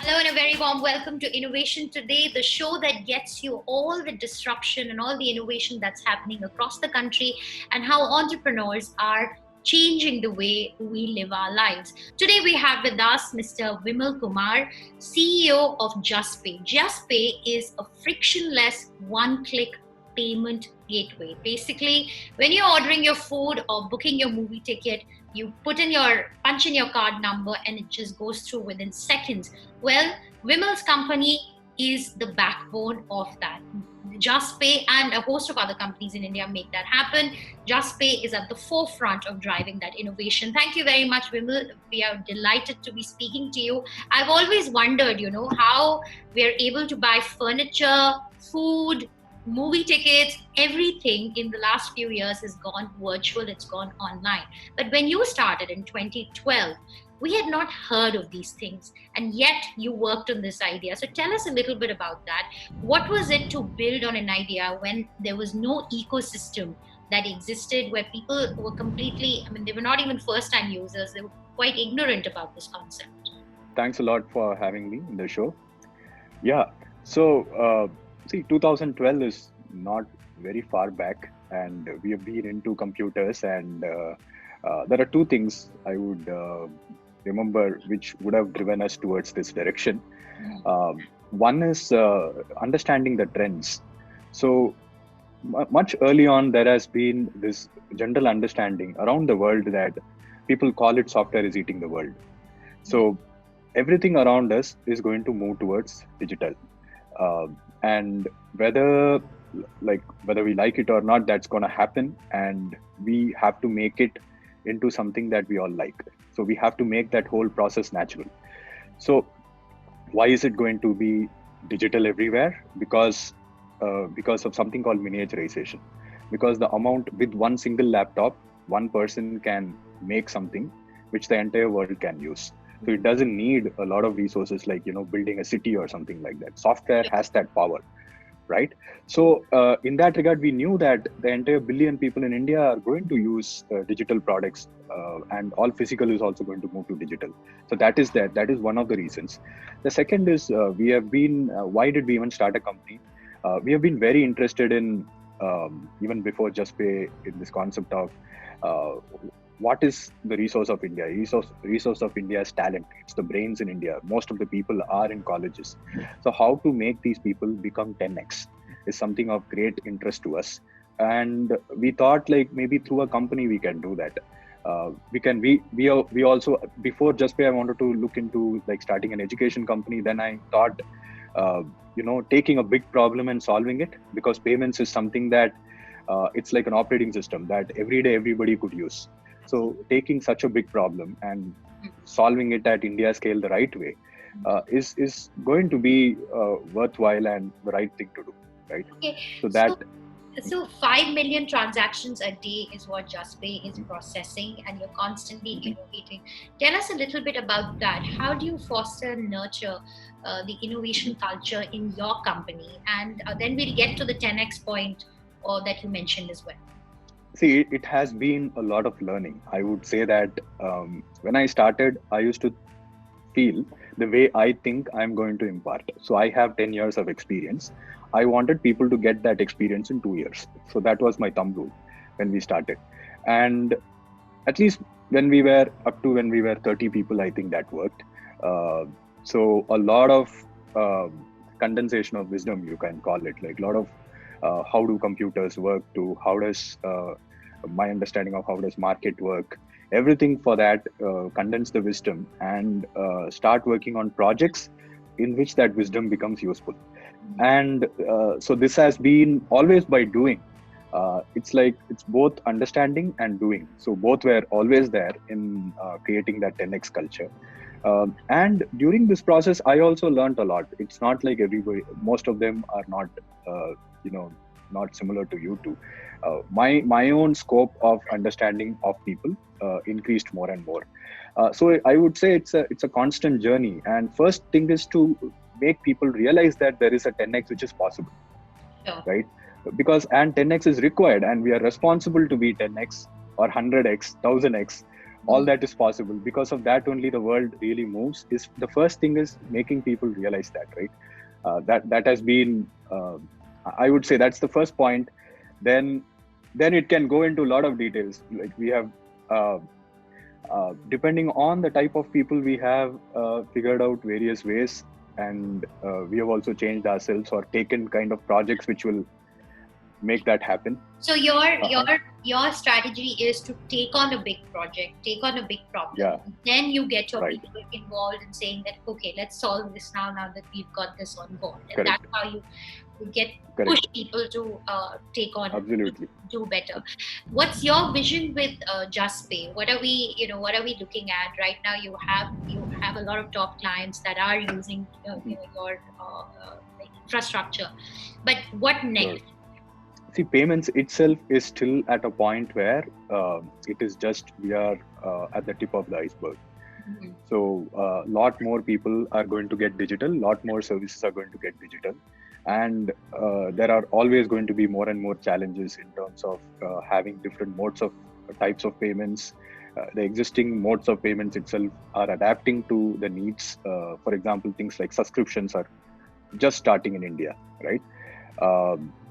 Hello and a very warm welcome to Innovation Today, the show that gets you all the disruption and all the innovation that's happening across the country and how entrepreneurs are changing the way we live our lives. Today we have with us Mr. Vimal Kumar, CEO of Juspay. Juspay is a frictionless one-click payment gateway. Basically, when you're ordering your food or booking your movie ticket, you punch in your card number and it just goes through within seconds. Well, Vimal's company is the backbone of that. Juspay and a host of other companies in India make that happen. Juspay is at the forefront of driving that innovation. Thank you very much, Vimal. We are delighted to be speaking to you. I've always wondered, how we're able to buy furniture, food, movie tickets, everything in the last few years has gone virtual, it's gone online. But when you started in 2012, we had not heard of these things, and yet you worked on this idea. So tell us a little bit about that. What was it to build on an idea when there was no ecosystem that existed, where people were completely, they were not even first-time users, they were quite ignorant about this concept? Thanks a lot for having me in the show. Yeah, so 2012 is not very far back, and we have been into computers, and there are two things I would remember which would have driven us towards this direction. One is understanding the trends. So much early on, there has been this general understanding around the world that people call it software is eating the world. So everything around us is going to move towards digital. And whether we like it or not, that's going to happen, and we have to make it into something that we all like. So we have to make that whole process natural. So why is it going to be digital everywhere? Because of something called miniaturization. Because the amount, with one single laptop, one person can make something which the entire world can use. So it doesn't need a lot of resources like, building a city or something like that. Software has that power, right? So in that regard, we knew that the entire billion people in India are going to use digital products, and all physical is also going to move to digital. So that is one of the reasons. The second is we have been, why did we even start a company? We have been very interested in, even before Juspay, in this concept of what is the resource of India? Resource of India is talent. It's the brains in India. Most of the people are in colleges. So how to make these people become 10x is something of great interest to us. And we thought maybe through a company we can do that. We also, before Juspay, I wanted to look into starting an education company. Then I thought, taking a big problem and solving it, because payments is something that it's like an operating system that every day everybody could use. So taking such a big problem and solving it at India scale the right way is going to be worthwhile and the right thing to do, right? Okay. So 5 million transactions a day is what Juspay is processing, and you're constantly innovating. Tell us a little bit about that. How do you foster and nurture the innovation culture in your company? And then we'll get to the 10x point that you mentioned as well. See, it has been a lot of learning. I would say that when I started, I used to feel the way I think I'm going to impart. So I have 10 years of experience. I wanted people to get that experience in 2 years. So that was my thumb rule when we started. And at least when we were 30 people, I think that worked. So a lot of condensation of wisdom, you can call it, a lot of how do computers work, to how does my understanding of how does market work, everything for that, condense the wisdom and start working on projects in which that wisdom becomes useful. And so this has been always by doing. It's both understanding and doing. So both were always there in creating that 10x culture. And during this process, I also learned a lot. It's not like everybody, most of them are not, not similar to you two. My own scope of understanding of people increased more and more. So I would say it's a constant journey. And first thing is to make people realize that there is a 10x which is possible, right? And 10x is required, and we are responsible to be 10x or 100x, 1000x. all that is possible. Because of that only the world really moves. Is the first thing is making people realize that, right? That has been, I would say that's the first point. Then it can go into a lot of details. Like we have, depending on the type of people we have, figured out various ways, and we have also changed ourselves or taken kind of projects which will make that happen. So your strategy is to take on a big project, take on a big problem. Yeah. Then you get your Right. people involved in saying that, okay, let's solve this now that we've got this on board. And Correct. that's how you get Correct. push people to take on, Absolutely. do better. What's your vision with Juspay? What are we looking at right now? You have a lot of top clients that are using your like infrastructure, but what next? Sure. See, payments itself is still at a point where it is just we are at the tip of the iceberg. Mm-hmm. So a lot more people are going to get digital, lot more services are going to get digital, and there are always going to be more and more challenges in terms of having different modes of types of payments. The existing modes of payments itself are adapting to the needs. For example, things like subscriptions are just starting in India, right?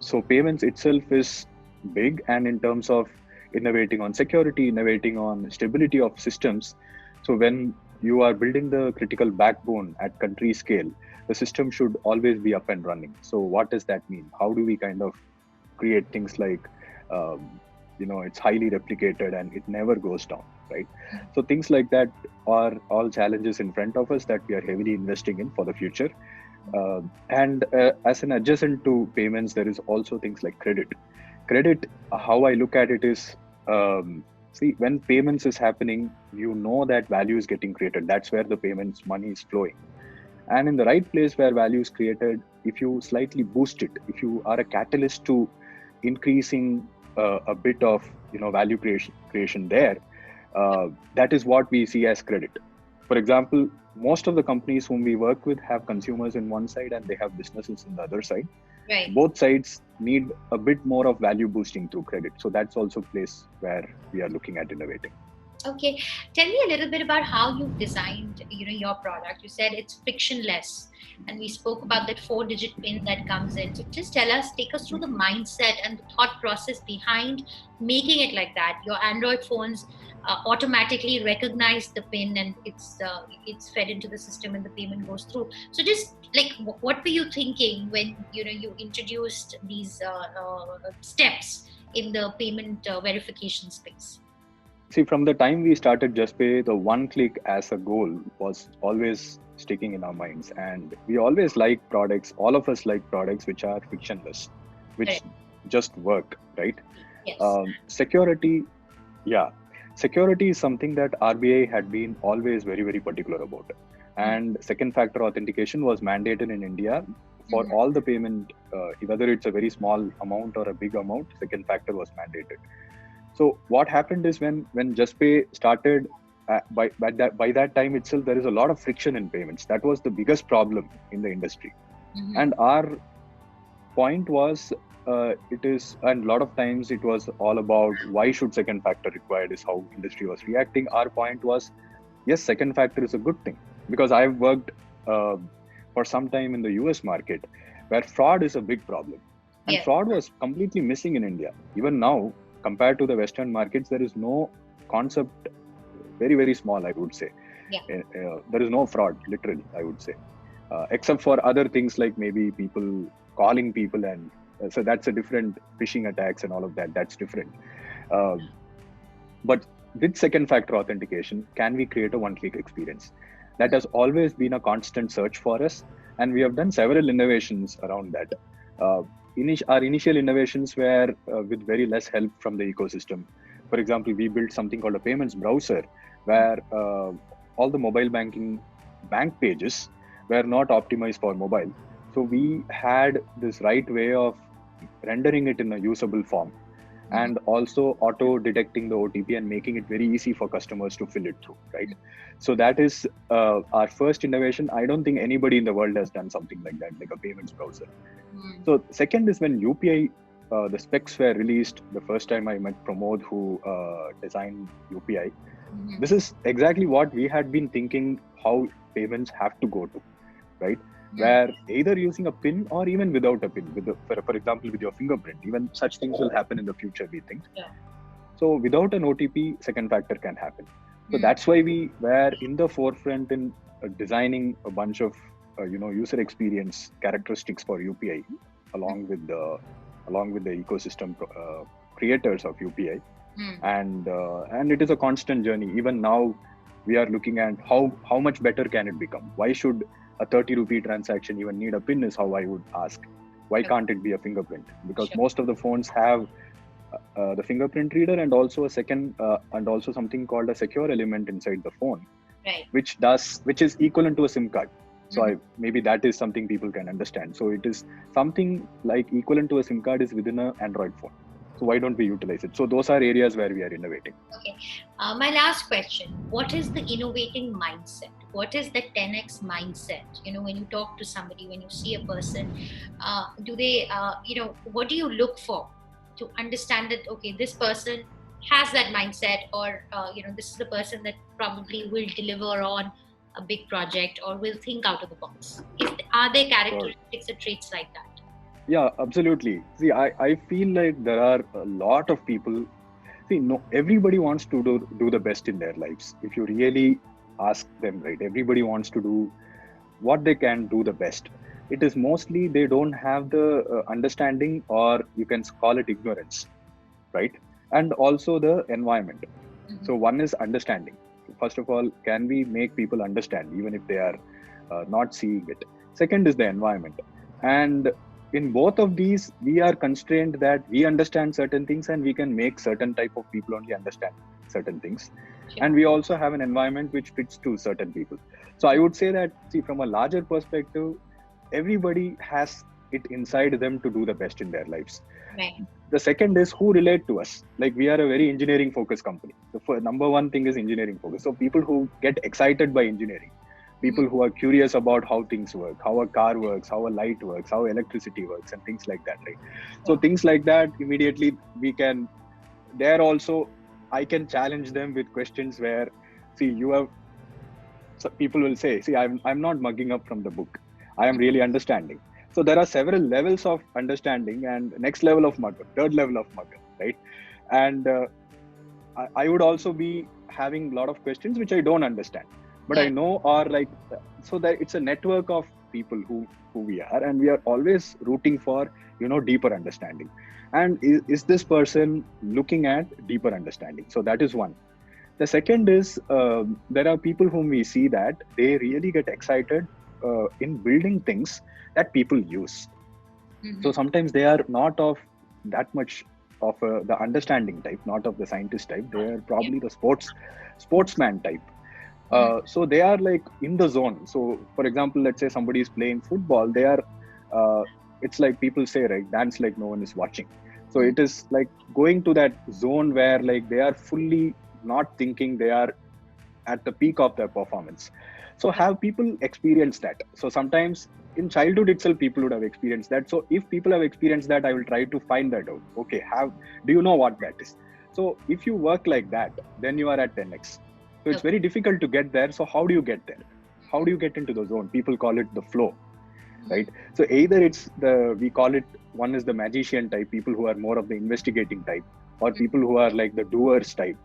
So payments itself is big, and in terms of innovating on security, innovating on stability of systems. So when you are building the critical backbone at country scale, the system should always be up and running. So what does that mean? How do we kind of create things like, it's highly replicated and it never goes down, right? So things like that are all challenges in front of us that we are heavily investing in for the future. And as an adjacent to payments, there is also things like credit. Credit, how I look at it is, see, when payments is happening, you know that value is getting created. That's where the payments money is flowing. And in the right place where value is created, if you slightly boost it, if you are a catalyst to increasing a bit of value creation there, that is what we see as credit. For example, most of the companies whom we work with have consumers in one side and they have businesses in the other side. Right. Both sides need a bit more of value boosting through credit. So that's also a place where we are looking at innovating. Okay, tell me a little bit about how you've designed, your product. You said it's frictionless, and we spoke about that 4-digit PIN that comes in. So just take us through the mindset and the thought process behind making it like that. Your Android phones automatically recognize the PIN, and it's fed into the system, and the payment goes through. So just like, what were you thinking when you introduced these steps in the payment verification space? See, from the time we started Juspay, the one click as a goal was always sticking in our minds. And we always like products, all of us like products which are frictionless, which Right. just work, right? Yes. Security is something that RBI had been always very, very particular about. And second factor authentication was mandated in India for all the payment, whether it's a very small amount or a big amount, second factor was mandated. So what happened is when Juspay started, by that time itself, there is a lot of friction in payments. That was the biggest problem in the industry. And our point was, and a lot of times it was all about why should second factor required is how industry was reacting. Our point was, yes, second factor is a good thing, because I've worked for some time in the US market where fraud is a big problem. And fraud was completely missing in India. Even now, compared to the Western markets, there is no concept, very, very small, I would say. There is no fraud, literally, I would say, except for other things like maybe people calling people, and so that's a different, phishing attacks and all of that, that's different. But with second factor authentication, can we create a one-click experience? That has always been a constant search for us, and we have done several innovations around that. Our initial innovations were with very less help from the ecosystem. For example, we built something called a payments browser, where all the mobile banking bank pages were not optimized for mobile. So we had this right way of rendering it in a usable form, and also auto detecting the OTP and making it very easy for customers to fill it through, right? So that is our first innovation. I don't think anybody in the world has done something like that, like a payments browser. So second is when UPI, the specs were released, the first time I met Pramod, who designed UPI. Mhm. This is exactly what we had been thinking how payments have to go to, right? Mhm. Where either using a pin or even without a pin, for example, with your fingerprint, even such things will happen in the future, we think. Yeah. So without an OTP, second factor can happen. So Mhm. that's why we were in the forefront in designing a bunch of user experience characteristics for UPI, along with the ecosystem creators of UPI, Mhm. and it is a constant journey. Even now, we are looking at how much better can it become. Why should a 30 rupee transaction even need a pin? Is how I would ask. Why Okay. can't it be a fingerprint? Because Sure. most of the phones have the fingerprint reader and also a second and also something called a secure element inside the phone, Right. which is equivalent to a SIM card. So Mhm. maybe that is something people can understand. So it is something like equivalent to a SIM card is within an Android phone. So why don't we utilize it? So those are areas where we are innovating. Okay. My last question: what is the innovating mindset? What is the 10x mindset? When you talk to somebody, when you see a person, do they, what do you look for to understand that, okay, this person has that mindset, or, this is the person that probably will deliver on a big project or will think out of the box? Are there Sure. characteristics or traits like that? Yeah, absolutely. See, I feel like there are a lot of people. See, no, everybody wants to do the best in their lives. If you really ask them, right, everybody wants to do what they can do the best. It is mostly they don't have the understanding, or you can call it ignorance, right? And also the environment. Mhm. So one is understanding. First of all, can we make people understand even if they are not seeing it? Second is the environment. And in both of these, we are constrained that we understand certain things and we can make certain type of people only understand certain things. Sure. And we also have an environment which fits to certain people. So I would say that, see, from a larger perspective, everybody has it inside them to do the best in their lives. Right. The second is who relate to us. Like, we are a very engineering focused company. The number one thing is engineering focus. So people who get excited by engineering, Mhm. people who are curious about how things work, how a car works, how a light works, how electricity works, and things like that, right? So Sure. things like that, immediately we can there also, I can challenge them with questions where, see, you have, so people will say, see, I'm not mugging up from the book, I am really understanding. So there are several levels of understanding, and next level of mugger, third level of mugger, right? And I would also be having a lot of questions which I don't understand, but I Yeah. know, or like, so that it's a network of people who we are, and we are always rooting for deeper understanding. And is this person looking at deeper understanding? So that is one. The second is, there are people whom we see that they really get excited in building things that people use. So Mhm. sometimes they are not of that much of the understanding type, not of the scientist type. They are Yeah. probably the sportsman type. Mhm. So they are like in the zone. So for example, let's say somebody is playing football. They are. It's like people say, right? Dance like no one is watching. So Mhm. it is like going to that zone where like they are fully not thinking. They are at the peak of their performance. So Yeah. have people experienced that? So sometimes in childhood itself people would have experienced that. So if people have experienced that, I will try to find that out. Okay, have do you know what that is? So if you work like that, then you are at 10x. So it's Okay. very difficult to get there. So how do you get there? How do you get into the zone? People call it the flow, right? Mhm. So either it's we call it, one is the magician type, people who are more of the investigating type, or people who are like the doers type,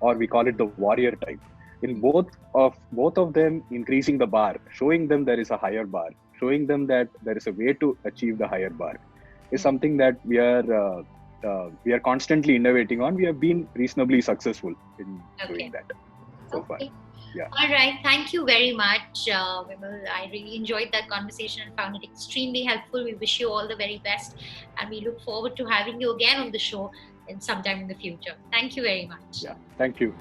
or we call it the warrior type. In both of them, increasing the bar, showing them there is a higher bar, showing them that there is a way to achieve the higher bar, is Mhm. something that we are constantly innovating on. We have been reasonably successful in doing Okay. that so far. Okay. Yeah. All right. Thank you very much, Vimal. I really enjoyed that conversation and found it extremely helpful. We wish you all the very best, and we look forward to having you again on the show in sometime in the future. Thank you very much. Yeah. Thank you.